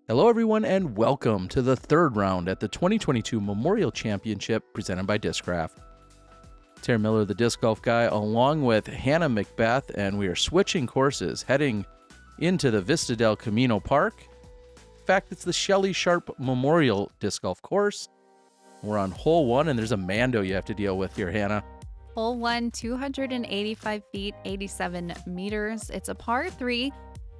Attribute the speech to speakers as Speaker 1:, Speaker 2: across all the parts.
Speaker 1: Hello, everyone, and welcome to the third round at the 2022 Memorial Championship presented by Discraft. Terry Miller, the disc golf guy, along with Hannah McBeth, and we are switching courses, heading into the Vista del Camino Park. In fact, it's the Shelley Sharp Memorial Disc Golf Course. We're on hole 1, and there's a Mando you have to deal with here, Hannah.
Speaker 2: Hole 1, 285 feet, 87 meters. It's a par 3.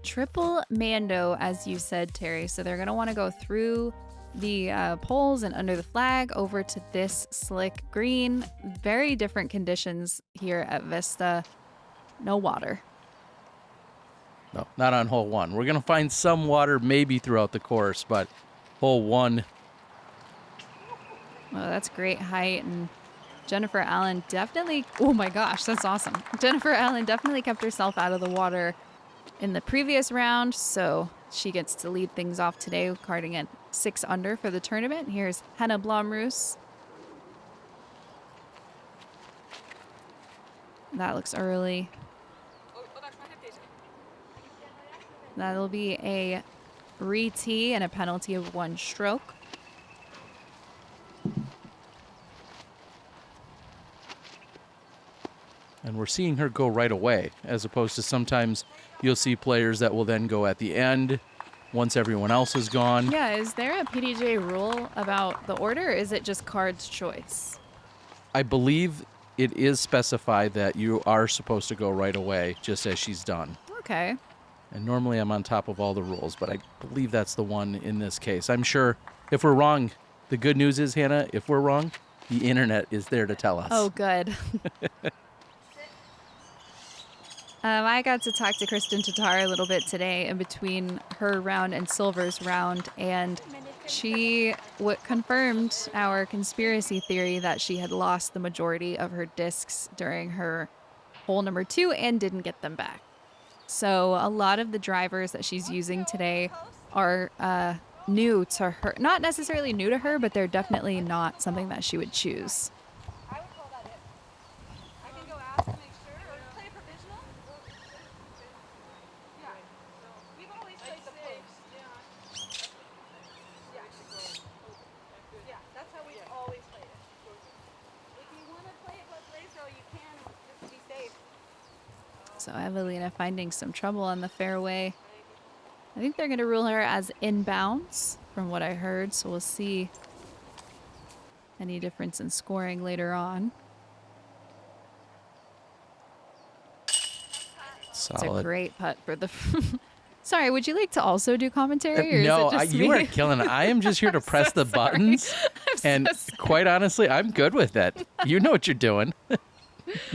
Speaker 2: Triple Mando, as you said, Terry. So they're going to want to go through the poles and under the flag over to this slick green. Very different conditions here at Vista. No water.
Speaker 1: No, not on hole 1. We're going to find some water maybe throughout the course, but hole 1.
Speaker 2: Well, that's great height. And Jennifer Allen definitely, oh my gosh, that's awesome. Jennifer Allen definitely kept herself out of the water in the previous round, so she gets to lead things off today, carding at 6 under for the tournament. Here's Henna Blomroos. That looks early. That'll be a re-tee and a penalty of 1 stroke.
Speaker 1: And we're seeing her go right away, as opposed to sometimes you'll see players that will then go at the end once everyone else is gone.
Speaker 2: Yeah, is there a PDJ rule about the order, or is it just card's choice?
Speaker 1: I believe it is specified that you are supposed to go right away, just as she's done.
Speaker 2: Okay.
Speaker 1: And normally I'm on top of all the rules, but I believe that's the one in this case. I'm sure if we're wrong, the good news is, Hannah, if we're wrong, the internet is there to tell us.
Speaker 2: Oh, good. I got to talk to Kristin Tattar a little bit today in between her round and Silver's round, and she confirmed our conspiracy theory that she had lost the majority of her discs during her hole number 2 and didn't get them back. So a lot of the drivers that she's using today are new to her. Not necessarily new to her, but they're definitely not something that she would choose. So Eveliina finding some trouble on the fairway. I think they're going to rule her as inbounds from what I heard. So we'll see any difference in scoring later on.
Speaker 1: Solid.
Speaker 2: It's a great putt for the... Sorry, would you like to also do commentary? Or
Speaker 1: no,
Speaker 2: is it just
Speaker 1: you
Speaker 2: me?
Speaker 1: are killing it. I am just here to press the buttons. And
Speaker 2: so
Speaker 1: quite honestly, I'm good with that. You know what you're doing.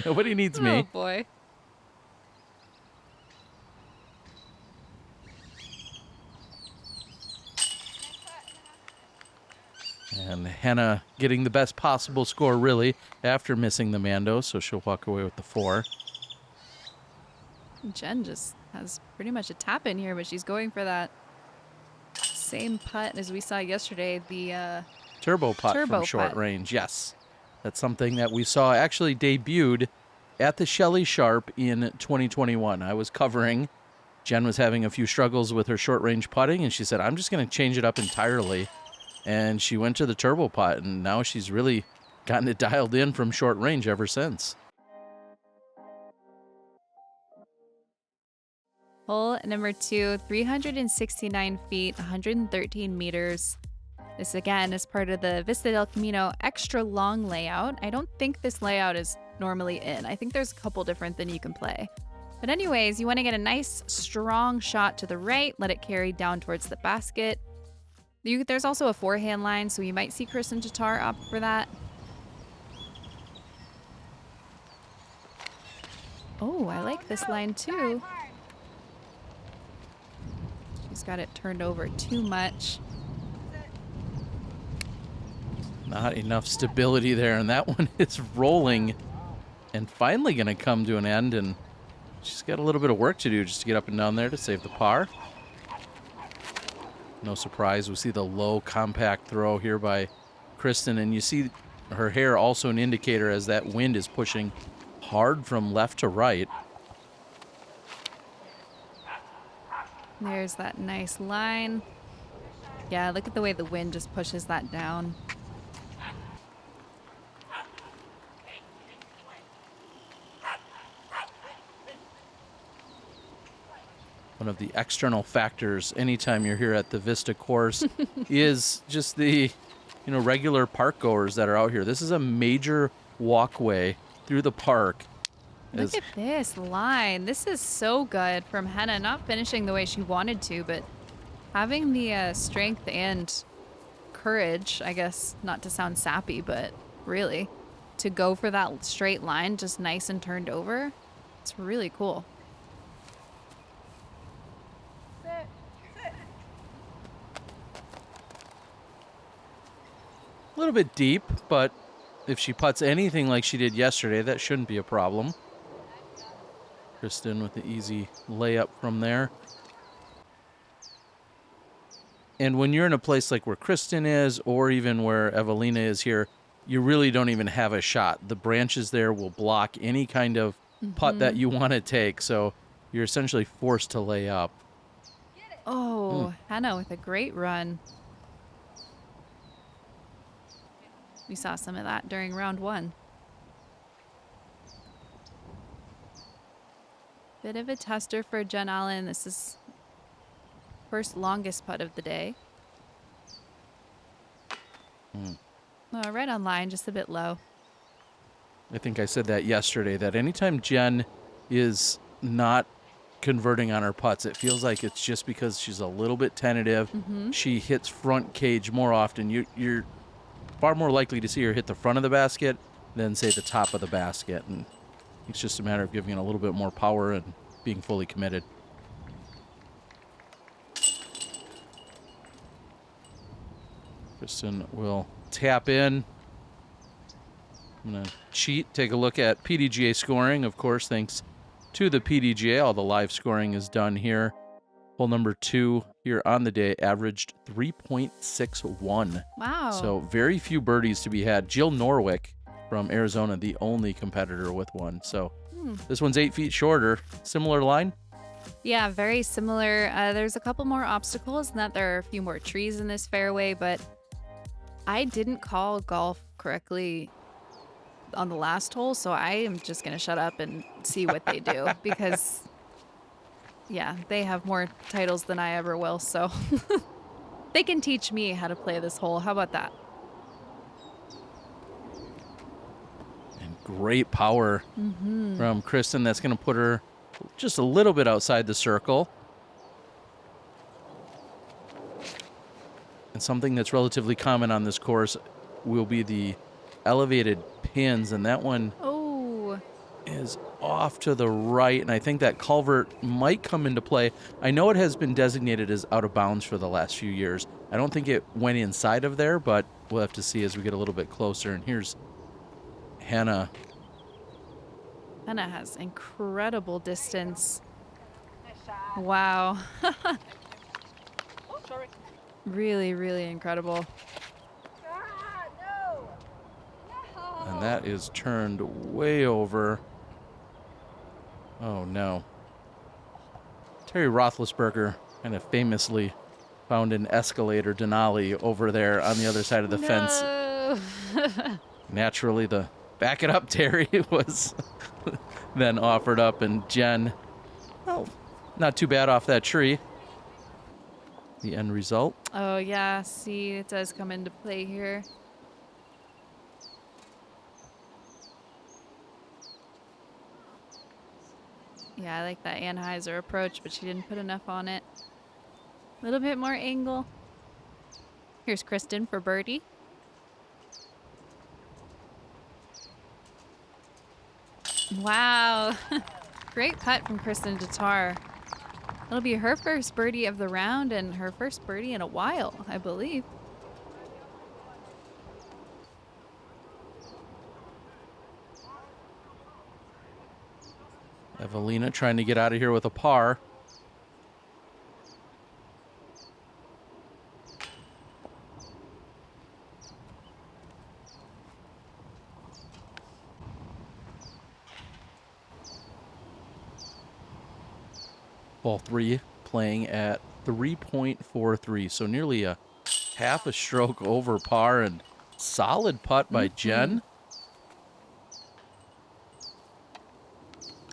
Speaker 1: Nobody needs me.
Speaker 2: Oh, boy.
Speaker 1: And Hannah getting the best possible score, really, after missing the Mando, so she'll walk away with the 4.
Speaker 2: Jen just has pretty much a tap in here, but she's going for that same putt as we saw yesterday, the
Speaker 1: Turbo putt from short range, yes. That's something that we saw actually debuted at the Shelley Sharp in 2021. I was covering. Jen was having a few struggles with her short range putting, and she said, I'm just going to change it up entirely. And she went to the turbo putt, and now she's really gotten it dialed in from short range ever since.
Speaker 2: hole number 2, 369 feet, 113 meters. This again is part of the Vista del Camino extra long layout. I don't think this layout is normally in. I think there's a couple different than you can play. But anyways, you want to get a nice strong shot to the right, let it carry down towards the basket. There's also a forehand line, so you might see Kristin Tattar opt for that. Oh, I like this line too. She's got it turned over too much.
Speaker 1: Not enough stability there, and that one is rolling and finally going to come to an end, and she's got a little bit of work to do just to get up and down there to save the par. No surprise, we see the low compact throw here by Kristin, and you see her hair also an indicator as that wind is pushing hard from left to right.
Speaker 2: There's that nice line. Yeah, look at the way the wind just pushes that down.
Speaker 1: One of the external factors anytime you're here at the Vista course is just the, regular park goers that are out here. This is a major walkway through the park.
Speaker 2: Look at this line. This is so good from Henna. Not finishing the way she wanted to, but having the strength and courage, I guess, not to sound sappy, but really, to go for that straight line, just nice and turned over. It's really cool.
Speaker 1: A little bit deep, but if she putts anything like she did yesterday, that shouldn't be a problem. Kristin with the easy layup from there. And when you're in a place like where Kristin is, or even where Eveliina is here, you really don't even have a shot. The branches there will block any kind of putt that you want to take, so you're essentially forced to lay up.
Speaker 2: Oh, Henna with a great run. We saw some of that during round 1. Bit of a tester for Jen Allen. This is first longest putt of the day. Oh, right on line, just a bit low.
Speaker 1: I think I said that yesterday, that anytime Jen is not converting on her putts, it feels like it's just because she's a little bit tentative. She hits front cage more often. You're far more likely to see her hit the front of the basket than, say, the top of the basket. And it's just a matter of giving it a little bit more power and being fully committed. Kristin will tap in. I'm going to cheat, take a look at PDGA scoring. Of course, thanks to the PDGA, all the live scoring is done here. Hole number 2 here on the day averaged 3.61.
Speaker 2: Wow.
Speaker 1: So very few birdies to be had. Jill Norwick from Arizona, the only competitor with one. So this one's 8 feet shorter. Similar line?
Speaker 2: Yeah, very similar. There's a couple more obstacles, and that there are a few more trees in this fairway, but I didn't call golf correctly on the last hole, so I am just going to shut up and see what they do because, yeah, they have more titles than I ever will, so they can teach me how to play this hole. How about that?
Speaker 1: And great power from Kristin. That's going to put her just a little bit outside the circle. And something that's relatively common on this course will be the elevated pins, and that one is off to the right, and I think that culvert might come into play. I know it has been designated as out of bounds for the last few years. I don't think it went inside of there, but we'll have to see as we get a little bit closer. And here's Henna.
Speaker 2: Henna has incredible distance. Wow. Really, really incredible.
Speaker 1: And that is turned way over. Oh, no. Terry Roethlisberger kind of famously found an escalator Denali over there on the other side of the fence. Naturally, the back it up, Terry, was then offered up, and Jen, well, not too bad off that tree. The end result.
Speaker 2: Oh, yeah. See, it does come into play here. Yeah, I like that Anheuser approach, but she didn't put enough on it. A little bit more angle. Here's Kristin for birdie. Wow. Great putt from Kristin Tattar. It'll be her first birdie of the round and her first birdie in a while, I believe.
Speaker 1: Eveliina trying to get out of here with a par. Ball 3 playing at 3.43, so nearly a half a stroke over par, and solid putt by Jen.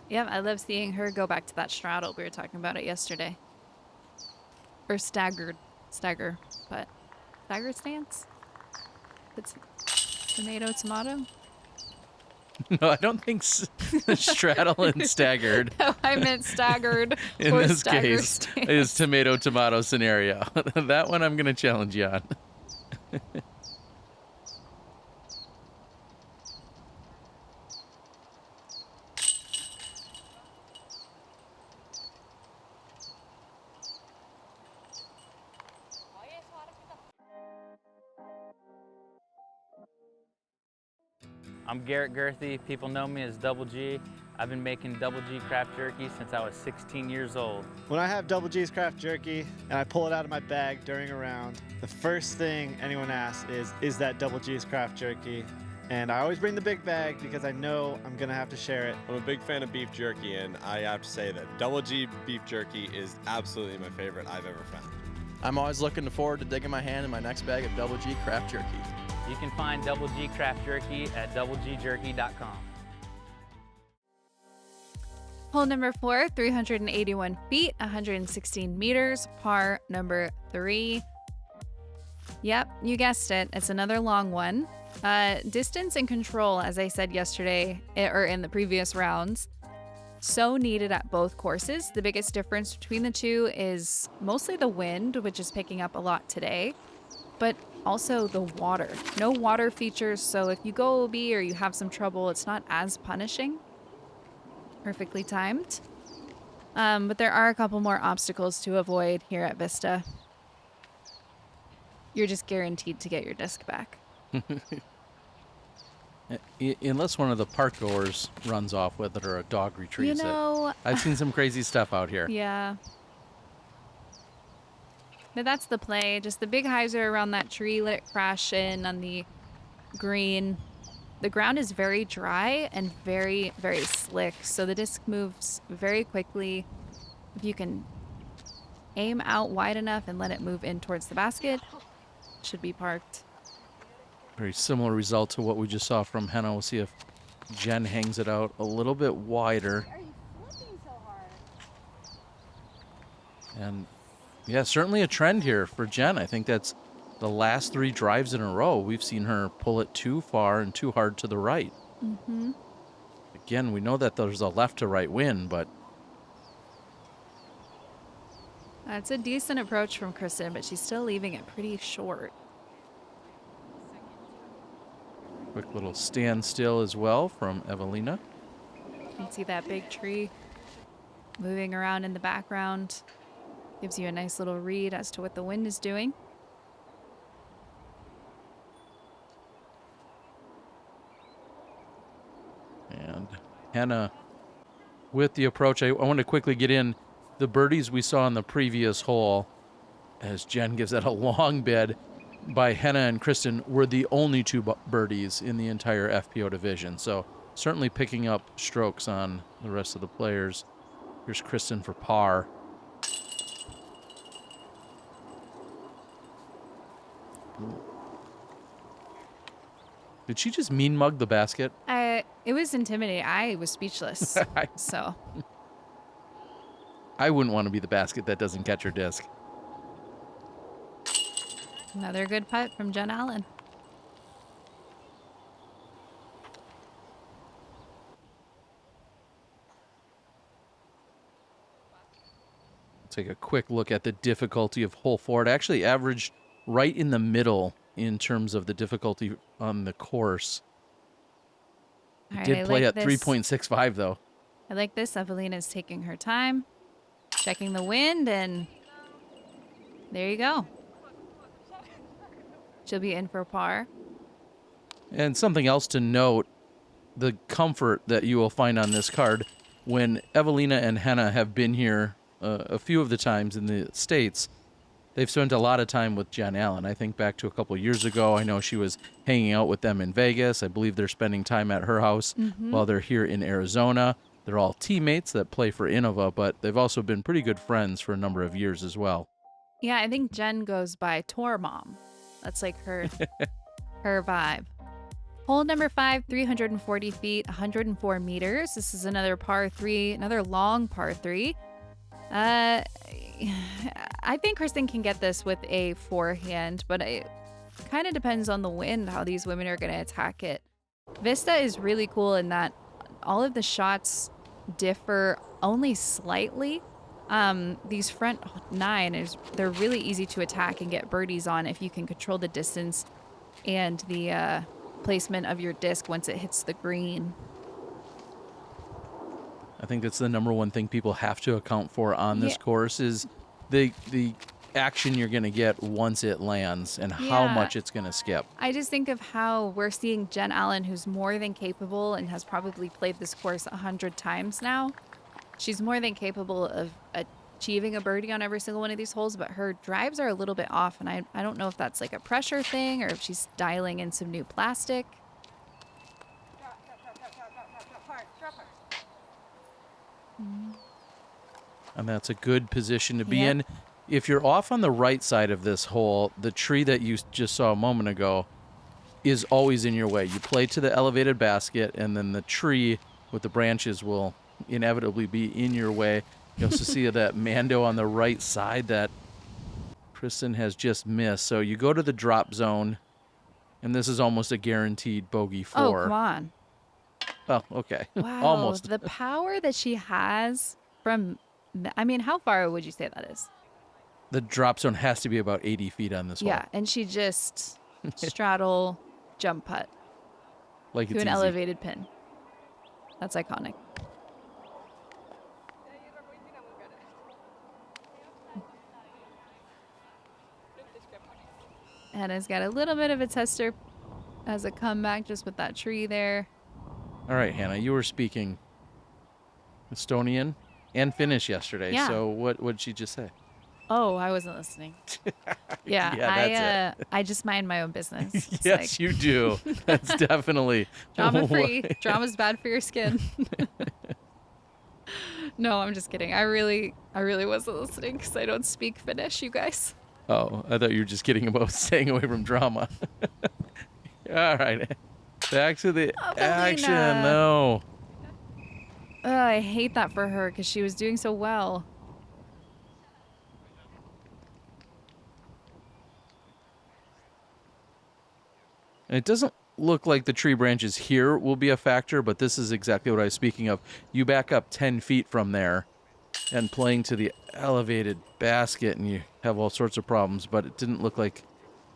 Speaker 2: Yeah, I love seeing her go back to that straddle. We were talking about it yesterday. Or stagger, but staggered stance? It's tomato.
Speaker 1: No, I don't think straddle and staggered.
Speaker 2: No, I meant staggered.
Speaker 1: In
Speaker 2: or
Speaker 1: this case,
Speaker 2: stance.
Speaker 1: is tomato scenario. That one I'm going to challenge you on.
Speaker 3: I'm Garrett Girthy. People know me as Double G. I've been making Double G craft jerky since I was 16 years old.
Speaker 4: When I have Double G's craft jerky and I pull it out of my bag during a round, the first thing anyone asks is that Double G's craft jerky? And I always bring the big bag because I know I'm gonna have to share it.
Speaker 5: I'm a big fan of beef jerky, and I have to say that Double G beef jerky is absolutely my favorite I've ever found.
Speaker 6: I'm always looking forward to digging my hand in my next bag of Double G craft jerky.
Speaker 3: You can find Double G craft jerky at doublegjerky.com.
Speaker 2: Hole number 4, 381 feet, 116 meters, par number 3. Yep, you guessed it. It's another long one. Distance and control, as I said yesterday, or in the previous rounds, so needed at both courses. The biggest difference between the two is mostly the wind, which is picking up a lot today, but also the water. No water features, so if you go OB or you have some trouble, it's not as punishing. Perfectly timed. But there are a couple more obstacles to avoid here at Vista. You're just guaranteed to get your disc back.
Speaker 1: Unless one of the park goers runs off with it or a dog retrieves it. I've seen some crazy stuff out here.
Speaker 2: Yeah. But that's the play. Just the big hyzer around that tree, let it crash in on the green. The ground is very dry and very, very slick, so the disc moves very quickly. If you can aim out wide enough and let it move in towards the basket, it should be parked.
Speaker 1: Very similar result to what we just saw from Henna. We'll see if Jen hangs it out a little bit wider.
Speaker 7: Why are you flipping so hard?
Speaker 1: And yeah, certainly a trend here for Jen. I think that's the last 3 drives in a row. We've seen her pull it too far and too hard to the right. Again, we know that there's a left to right wind, but
Speaker 2: That's a decent approach from Kristin, but she's still leaving it pretty short.
Speaker 1: quick little standstill as well from Eveliina.
Speaker 2: You can see that big tree moving around in the background. Gives you a nice little read as to what the wind is doing.
Speaker 1: And Henna with the approach. I want to quickly get in the birdies we saw in the previous hole as Jen gives that a long bid by Henna and Kristin were the only 2 birdies in the entire FPO division. So certainly picking up strokes on the rest of the players. Here's Kristin for par. Did she just mean mug the basket?
Speaker 2: It was intimidating. I was speechless. So
Speaker 1: I wouldn't want to be the basket that doesn't catch her disc.
Speaker 2: another good putt from Jen Allen.
Speaker 1: Take a quick look at the difficulty of hole 4. It actually averaged right in the middle in terms of the difficulty on the course. It
Speaker 2: All
Speaker 1: did
Speaker 2: right,
Speaker 1: play
Speaker 2: I
Speaker 1: at
Speaker 2: like this.
Speaker 1: 3.65 though.
Speaker 2: I like this. Eveliina's taking her time, checking the wind, and there you go. She'll be in for par.
Speaker 1: And something else to note, the comfort that you will find on this card when Eveliina and Henna have been here a few of the times in the States, they've spent a lot of time with Jen Allen. I think back to a couple of years ago, I know she was hanging out with them in Vegas. I believe they're spending time at her house while they're here in Arizona. They're all teammates that play for Innova, but they've also been pretty good friends for a number of years as well.
Speaker 2: Yeah, I think Jen goes by Tour Mom. That's like her vibe. Hole number 5, 340 feet, 104 meters. This is another par 3, another long par 3. I think Kristin can get this with a forehand, but it kind of depends on the wind, how these women are going to attack it. Vista is really cool in that all of the shots differ only slightly. These front 9, they're really easy to attack and get birdies on if you can control the distance and the placement of your disc once it hits the green.
Speaker 1: I think that's the number one thing people have to account for on this course is the action you're going to get once it lands and how much it's going to skip.
Speaker 2: I just think of how we're seeing Jen Allen, who's more than capable and has probably played this course 100 times now. She's more than capable of achieving a birdie on every single one of these holes, but her drives are a little bit off, and I don't know if that's like a pressure thing or if she's dialing in some new plastic.
Speaker 1: And that's a good position to be in. If you're off on the right side of this hole, the tree that you just saw a moment ago is always in your way. You play to the elevated basket, and then the tree with the branches will inevitably be in your way. You also see that Mando on the right side that Kristin has just missed. So you go to the drop zone, and this is almost a guaranteed bogey 4.
Speaker 2: Oh, come on.
Speaker 1: Oh, okay.
Speaker 2: Wow.
Speaker 1: Almost.
Speaker 2: The power that she has from, I mean, how far would you say that is?
Speaker 1: The drop zone has to be about 80 feet on this hole.
Speaker 2: Yeah, and she just straddle jump putt
Speaker 1: Like
Speaker 2: to
Speaker 1: it's
Speaker 2: an
Speaker 1: easy.
Speaker 2: elevated pin. That's iconic. Henna's got a little bit of a tester as a comeback just with that tree there.
Speaker 1: All right, Hannah, you were speaking Estonian and Finnish yesterday.
Speaker 2: Yeah.
Speaker 1: So what did she just say?
Speaker 2: Oh, I wasn't listening. Yeah,
Speaker 1: that's it.
Speaker 2: I just mind my own business. It's
Speaker 1: Yes,
Speaker 2: like,
Speaker 1: you do. That's definitely
Speaker 2: drama free. Drama's bad for your skin. No, I'm just kidding. I really wasn't listening because I don't speak Finnish, you guys.
Speaker 1: Oh, I thought you were just kidding about staying away from drama. All right. Back to the action.
Speaker 2: Eveliina.
Speaker 1: No.
Speaker 2: Oh, I hate that for her because she was doing so well.
Speaker 1: And it doesn't look like the tree branches here will be a factor, but this is exactly what I was speaking of. You back up 10 feet from there and playing to the elevated basket, and you have all sorts of problems, but it didn't look like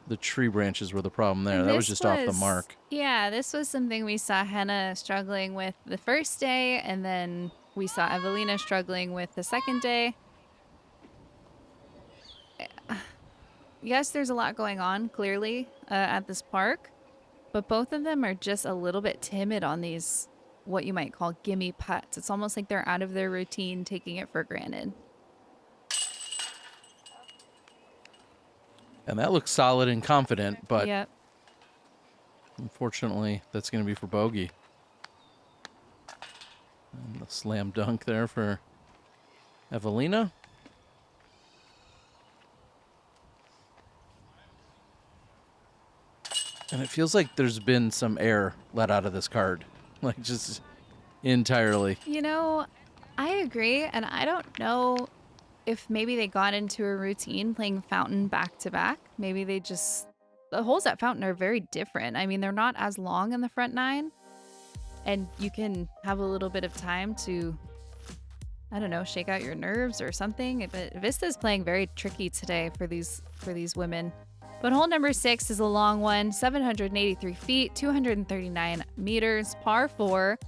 Speaker 1: the tree branches were the problem there. That was just off the mark.
Speaker 2: Yeah, this was something we saw Henna struggling with the first day, and then we saw Eveliina struggling with the second day. Yes, there's a lot going on, clearly, at this park, but both of them are just a little bit timid on these, what you might call gimme putts. It's almost like they're out of their routine, taking it for granted.
Speaker 1: And that looks solid and confident, but
Speaker 2: Yep.
Speaker 1: unfortunately, that's going to be for bogey. And the slam dunk there for Eveliina. And it feels like there's been some air let out of this card. Like, just entirely.
Speaker 2: You know, I agree, and I don't know if maybe they got into a routine playing Fountain back to back. Maybe they just, the holes at Fountain are very different. I mean, they're not as long in the front 9, and you can have a little bit of time to, I don't know, shake out your nerves or something. But Vista's playing very tricky today for these women. But hole number 6 is a long one, 783 feet, 239 meters, par 4.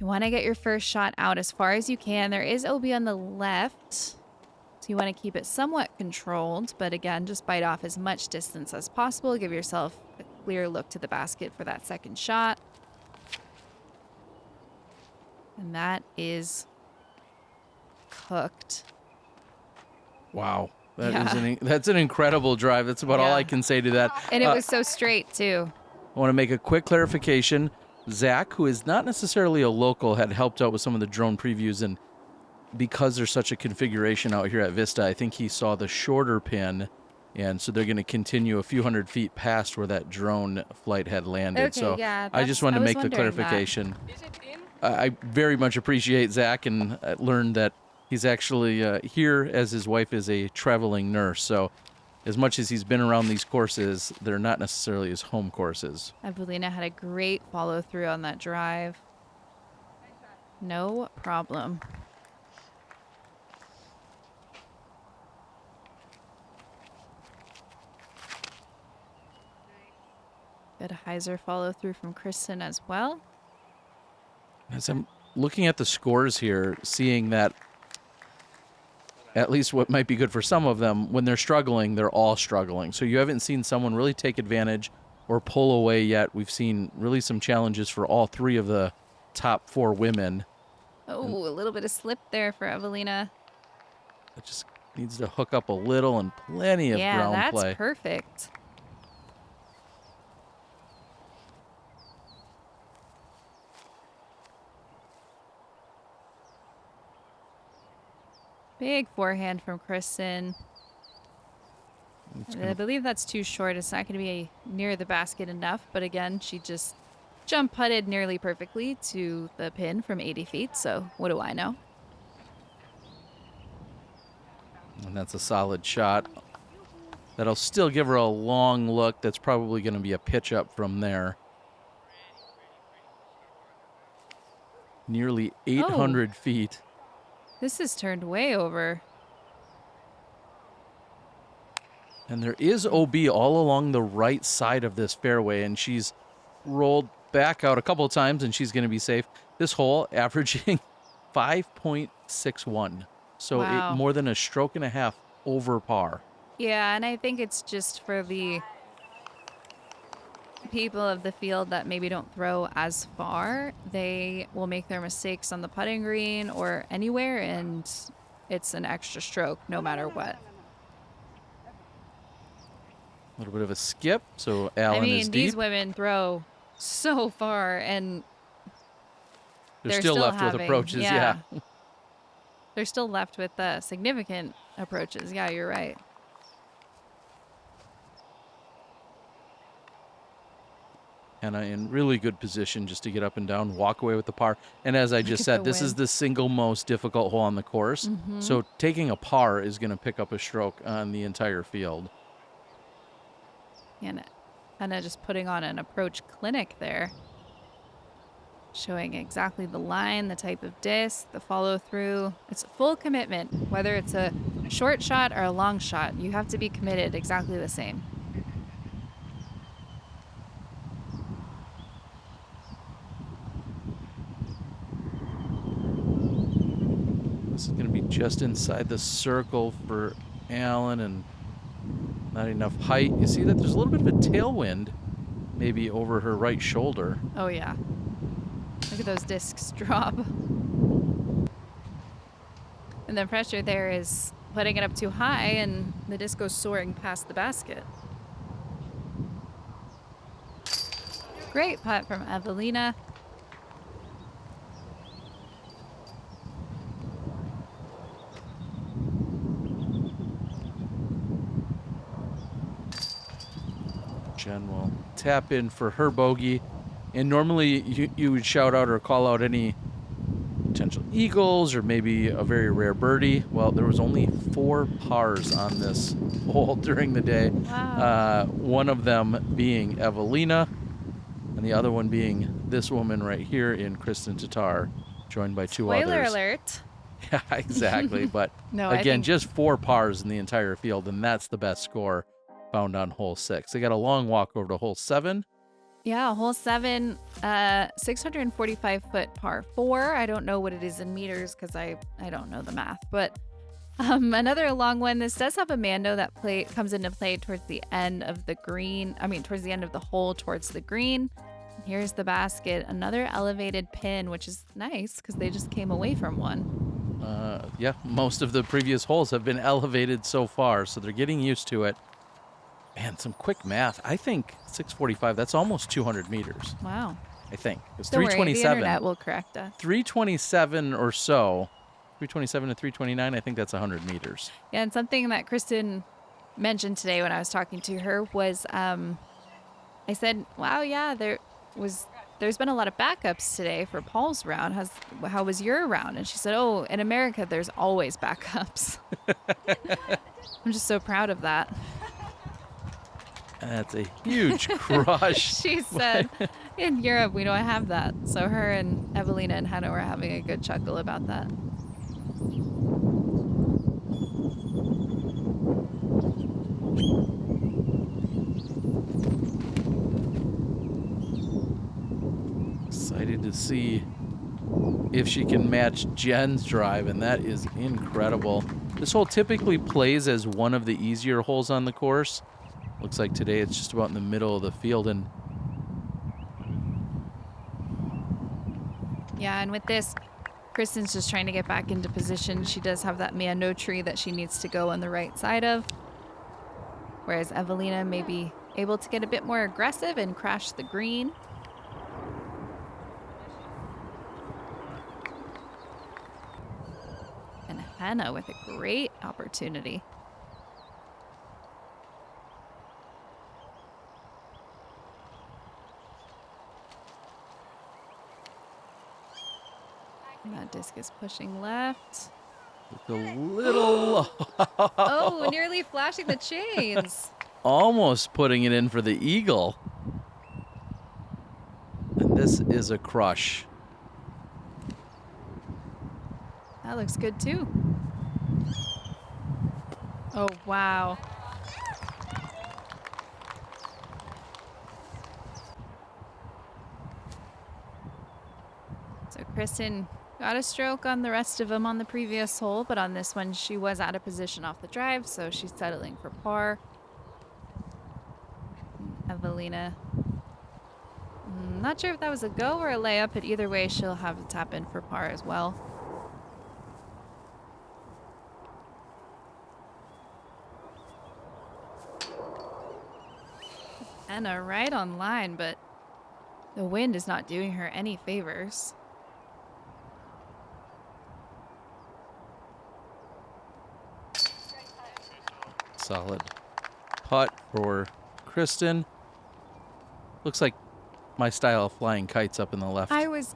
Speaker 2: You want to get your first shot out as far as you can. There is OB on the left, so you want to keep it somewhat controlled. But again, just bite off as much distance as possible. Give yourself a clear look to the basket for that second shot. And that is cooked.
Speaker 1: Wow. That's an incredible drive. That's about all I can say to that.
Speaker 2: And it was so straight, too.
Speaker 1: I want to make a quick clarification. Zach, who is not necessarily a local, had helped out with some of the drone previews, and because there's such a configuration out here at Vista, I think he saw the shorter pin And so they're going to continue a few hundred feet past where that drone flight had landed.
Speaker 2: Okay,
Speaker 1: so
Speaker 2: yeah,
Speaker 1: I just wanted to make the clarification. I very much appreciate Zach and learned that he's actually here as his wife is a traveling nurse. So as much as he's been around these courses, they're not necessarily his home courses.
Speaker 2: Eveliina had a great follow through on that drive. No problem. Good hyzer follow through from Kristin as well.
Speaker 1: As I'm looking at the scores here, seeing that at least what might be good for some of them, when they're struggling, they're all struggling. So you haven't seen someone really take advantage or pull away yet. We've seen really some challenges for all three of the top 4 women.
Speaker 2: Oh, a little bit of slip there for Eveliina.
Speaker 1: It just needs to hook up a little and plenty of ground
Speaker 2: that's
Speaker 1: play.
Speaker 2: perfect. Big forehand from Kristin. I believe that's too short. It's not going to be near the basket enough. But again, she just jump putted nearly perfectly to the pin from 80 feet. So what do I know?
Speaker 1: And that's a solid shot. That'll still give her a long look. That's probably going to be a pitch up from there. Nearly 800 feet.
Speaker 2: This is turned way over.
Speaker 1: And there is OB all along the right side of this fairway, and she's rolled back out a couple of times, and she's going to be safe. This hole averaging 5.61. So
Speaker 2: Wow.
Speaker 1: more than a stroke and a half over par.
Speaker 2: Yeah, and I think it's just for the people of the field that maybe don't throw as far. They will make their mistakes on the putting green or anywhere, and it's an extra stroke no matter what.
Speaker 1: A little bit of a skip, so Allen is deep.
Speaker 2: These women throw so far, and
Speaker 1: They're still left with approaches, yeah.
Speaker 2: They're still left with significant approaches. Yeah, you're right.
Speaker 1: And in really good position just to get up and down, walk away with the par. And as I just
Speaker 2: at
Speaker 1: said,
Speaker 2: the
Speaker 1: this is
Speaker 2: win.
Speaker 1: the single most difficult hole on the course. So taking a par is going to pick up a stroke on the entire field.
Speaker 2: And kind of just putting on an approach clinic there. Showing exactly the line, the type of disc, the follow through. It's full commitment, whether it's a short shot or a long shot. You have to be committed exactly the same.
Speaker 1: This is going to be just inside the circle for Allen and not enough height. You see that there's a little bit of a tailwind maybe over her right shoulder.
Speaker 2: Oh, yeah. Look at those discs drop. And the pressure there is putting it up too high, and the disc goes soaring past the basket. Great putt from Eveliina.
Speaker 1: Jen will tap in for her bogey. And normally you would shout out or call out any potential eagles or maybe a very rare birdie. Well, there was only 4 pars on this hole during the day.
Speaker 2: Wow.
Speaker 1: One of them being Eveliina and the other one being this woman right here in Kristin Tattar, joined by 2 others.
Speaker 2: Spoiler alert.
Speaker 1: Yeah, exactly. But
Speaker 2: No, I
Speaker 1: again,
Speaker 2: think-
Speaker 1: just 4 pars in the entire field, and that's the best score found on hole 6. They got a long walk over to hole 7.
Speaker 2: Yeah, hole 7, 645-foot par 4. I don't know what it is in meters because I don't know the math. But another long one. This does have a mando that comes into play towards the end of the green. Towards the end of the hole towards the green. Here's the basket. Another elevated pin, which is nice because they just came away from one.
Speaker 1: Yeah, most of the previous holes have been elevated so far, so they're getting used to it. Man, some quick math. I think 645, that's almost 200 meters.
Speaker 2: Wow.
Speaker 1: I think. It's
Speaker 2: Don't worry, the
Speaker 1: 327.
Speaker 2: internet will correct us.
Speaker 1: 327 or so. 327 to 329, I think that's 100 meters.
Speaker 2: Yeah, and something that Kristin mentioned today when I was talking to her was I said, wow, yeah, there's been a lot of backups today for Paul's round. How was your round? And she said, oh, in America, there's always backups. I'm just so proud of that.
Speaker 1: That's a huge crush.
Speaker 2: She said, in Europe, we don't have that. So her and Eveliina and Henna were having a good chuckle about that.
Speaker 1: Excited to see if she can match Jen's drive, and that is incredible. This hole typically plays as one of the easier holes on the course. Looks like today it's just about in the middle of the field. And
Speaker 2: yeah, and with this, Kristin's just trying to get back into position. She does have that Mando tree that she needs to go on the right side of. Whereas Eveliina may be able to get a bit more aggressive and crash the green. And Henna with a great opportunity. And that disc is pushing left.
Speaker 1: with a little...
Speaker 2: Oh, nearly flashing the chains.
Speaker 1: Almost putting it in for the eagle. And this is a crush.
Speaker 2: That looks good too. Oh, wow. So Kristin got a stroke on the rest of them on the previous hole, but on this one she was out of position off the drive, so she's settling for par. Eveliina, not sure if that was a go or a layup, but either way she'll have to tap in for par as well. Henna right on line, but the wind is not doing her any favors.
Speaker 1: Solid putt for Kristin. Looks like my style of flying kites up in the left.
Speaker 2: I was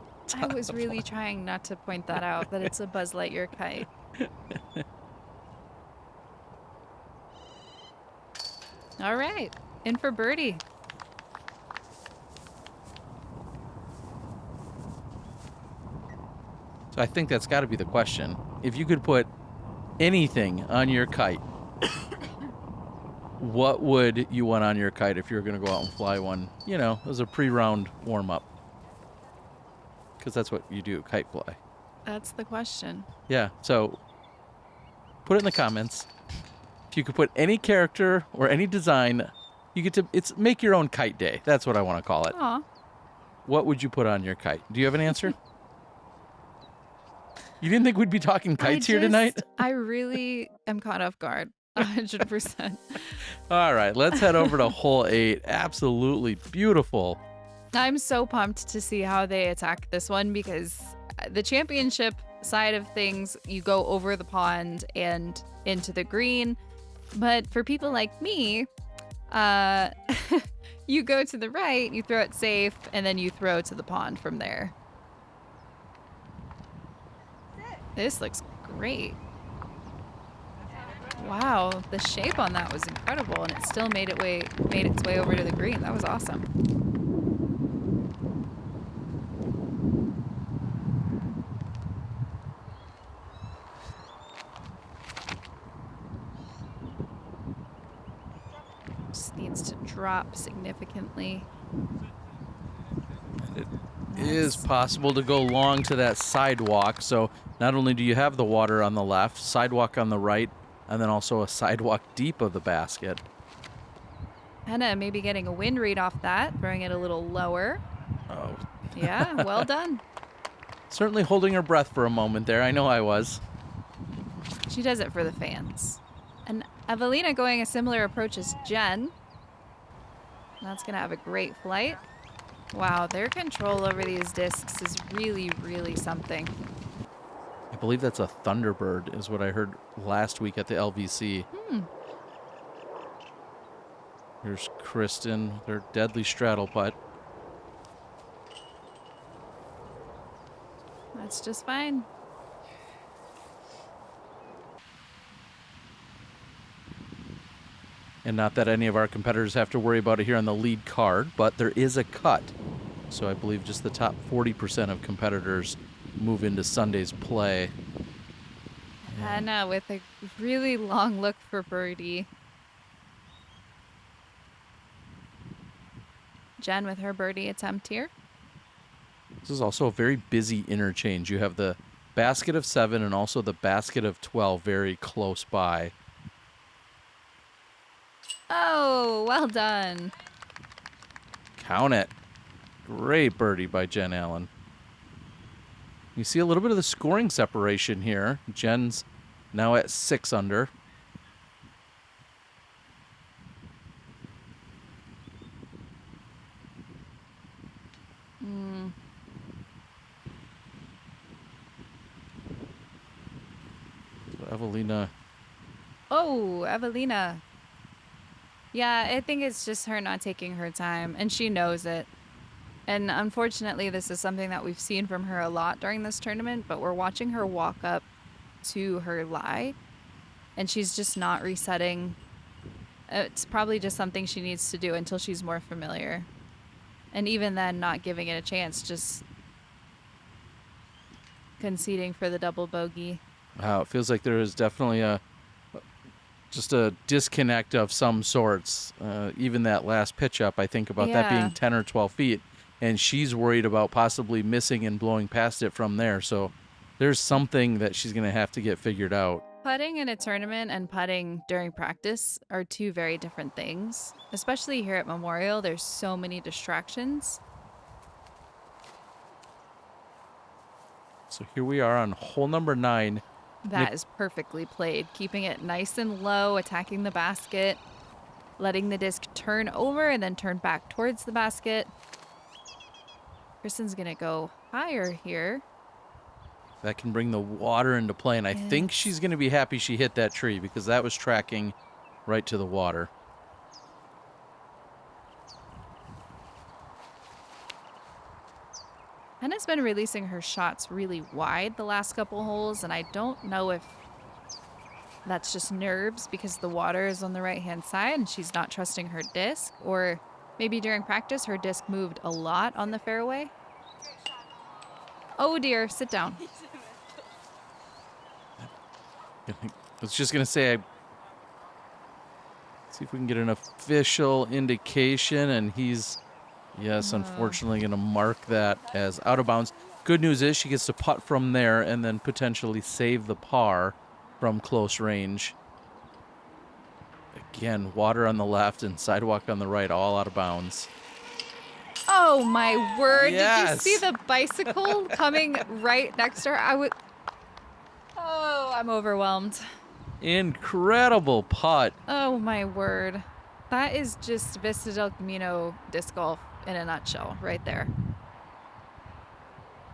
Speaker 2: really trying not to point that out, that it's a Buzz Lightyear kite. All right, in for birdie.
Speaker 1: So I think that's got to be the question. If you could put anything on your kite, what would you want on your kite if you were going to go out and fly one, you know, as a pre-round warm-up? Because that's what you do, kite fly.
Speaker 2: That's the question.
Speaker 1: Yeah, so put it in the comments. If you could put any character or any design, you get to, it's make your own kite day. That's what I want to call it.
Speaker 2: Aw.
Speaker 1: What would you put on your kite? Do you have an answer? You didn't think we'd be talking kites here tonight?
Speaker 2: I really am caught off guard. 100%.
Speaker 1: All right, let's head over to hole 8. Absolutely beautiful.
Speaker 2: I'm so pumped to see how they attack this one, because the championship side of things, you go over the pond and into the green. But for people like me, you go to the right, you throw it safe, and then you throw to the pond from there. This looks great. Wow, the shape on that was incredible, and it still made its way over to the green. That was awesome. Just needs to drop significantly.
Speaker 1: It is possible to go long to that sidewalk. So not only do you have the water on the left, sidewalk on the right, and then also a sidewalk deep of the basket.
Speaker 2: Henna maybe getting a wind read off that, throwing it a little lower.
Speaker 1: Oh.
Speaker 2: Yeah, well done.
Speaker 1: Certainly holding her breath for a moment there. I know I was.
Speaker 2: She does it for the fans. And Eveliina going a similar approach as Jen. That's going to have a great flight. Wow, their control over these discs is really, really something.
Speaker 1: I believe that's a Thunderbird is what I heard last week at the LVC. Here's Kristin with her deadly straddle putt.
Speaker 2: That's just fine.
Speaker 1: And not that any of our competitors have to worry about it here on the lead card, but there is a cut. So I believe just the top 40% of competitors move into Sunday's play.
Speaker 2: Henna with a really long look for birdie. Jen with her birdie attempt here.
Speaker 1: This is also a very busy interchange. You have the basket of 7 and also the basket of 12 very close by.
Speaker 2: Oh, well done.
Speaker 1: Count it. Great birdie by Jen Allen. You see a little bit of the scoring separation here. Jen's now at 6 under. So Eveliina.
Speaker 2: Oh, Eveliina. Yeah, I think it's just her not taking her time, and she knows it. And unfortunately, this is something that we've seen from her a lot during this tournament, but we're watching her walk up to her lie, and she's just not resetting. It's probably just something she needs to do until she's more familiar. And even then, not giving it a chance, just conceding for the double bogey.
Speaker 1: Wow, it feels like there is definitely just a disconnect of some sorts. Even that last pitch up, I think about that being 10 or 12 feet, and she's worried about possibly missing and blowing past it from there. So there's something that she's going to have to get figured out.
Speaker 2: Putting in a tournament and putting during practice are two very different things. Especially here at Memorial, there's so many distractions.
Speaker 1: So here we are on hole number 9.
Speaker 2: That is perfectly played. Keeping it nice and low, attacking the basket, letting the disc turn over and then turn back towards the basket. Kristin's going to go higher here.
Speaker 1: That can bring the water into play, and I think she's going to be happy she hit that tree because that was tracking right to the water.
Speaker 2: Henna's been releasing her shots really wide the last couple holes, and I don't know if that's just nerves because the water is on the right-hand side and she's not trusting her disc, or maybe during practice her disc moved a lot on the fairway. Oh dear, sit down.
Speaker 1: I was just going to say, see if we can get an official indication, and he's, yes, unfortunately going to mark that as out of bounds. Good news is she gets to putt from there and then potentially save the par from close range. Again, water on the left and sidewalk on the right, all out of bounds.
Speaker 2: Oh my word,
Speaker 1: Yes.
Speaker 2: Did you see the bicycle coming right next to her? Oh, I'm overwhelmed.
Speaker 1: Incredible putt.
Speaker 2: Oh my word. That is just Vista del Camino disc golf in a nutshell right there.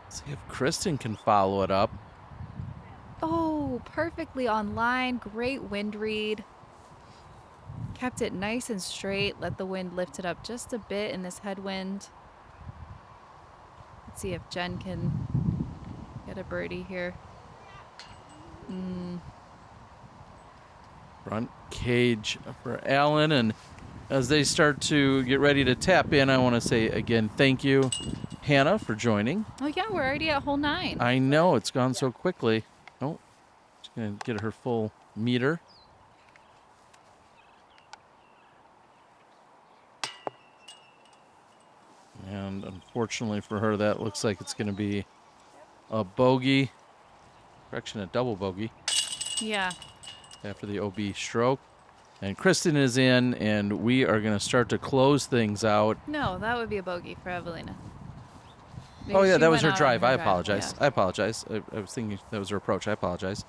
Speaker 1: See if Kristin can follow it up.
Speaker 2: Oh, perfectly on line. Great wind read. Kept it nice and straight. Let the wind lift it up just a bit in this headwind. Let's see if Jen can get a birdie here.
Speaker 1: Front cage for Allen, and as they start to get ready to tap in, I want to say again thank you, Hannah, for joining.
Speaker 2: Oh yeah, we're already at hole 9.
Speaker 1: I know, it's gone so quickly. Oh, she's going to get her full meter. And unfortunately for her, that looks like it's going to be a bogey. Correction, a double bogey
Speaker 2: Yeah.
Speaker 1: after the OB stroke. And Kristin is in, and we are going to start to close things out.
Speaker 2: No, that would be a bogey for Eveliina. Maybe
Speaker 1: Oh, yeah,
Speaker 2: she
Speaker 1: that was
Speaker 2: went
Speaker 1: her
Speaker 2: out on
Speaker 1: drive. I
Speaker 2: drive.
Speaker 1: apologize.
Speaker 2: Yeah.
Speaker 1: I apologize. I was thinking that was her approach. I apologize.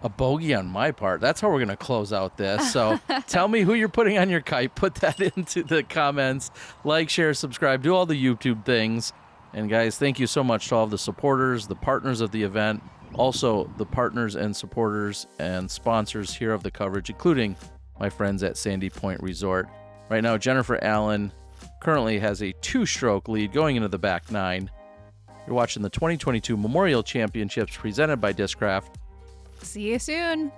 Speaker 1: A bogey on my part. That's how we're going to close out this. So tell me who you're putting on your kite. Put that into the comments. Like, share, subscribe. Do all the YouTube things. And, guys, thank you so much to all of the supporters, the partners of the event, also the partners and supporters and sponsors here of the coverage, including my friends at Sandy Point Resort. Right now, Jennifer Allen currently has a 2-stroke lead going into the back 9. You're watching the 2022 Memorial Championships presented by Discraft.
Speaker 2: See you soon.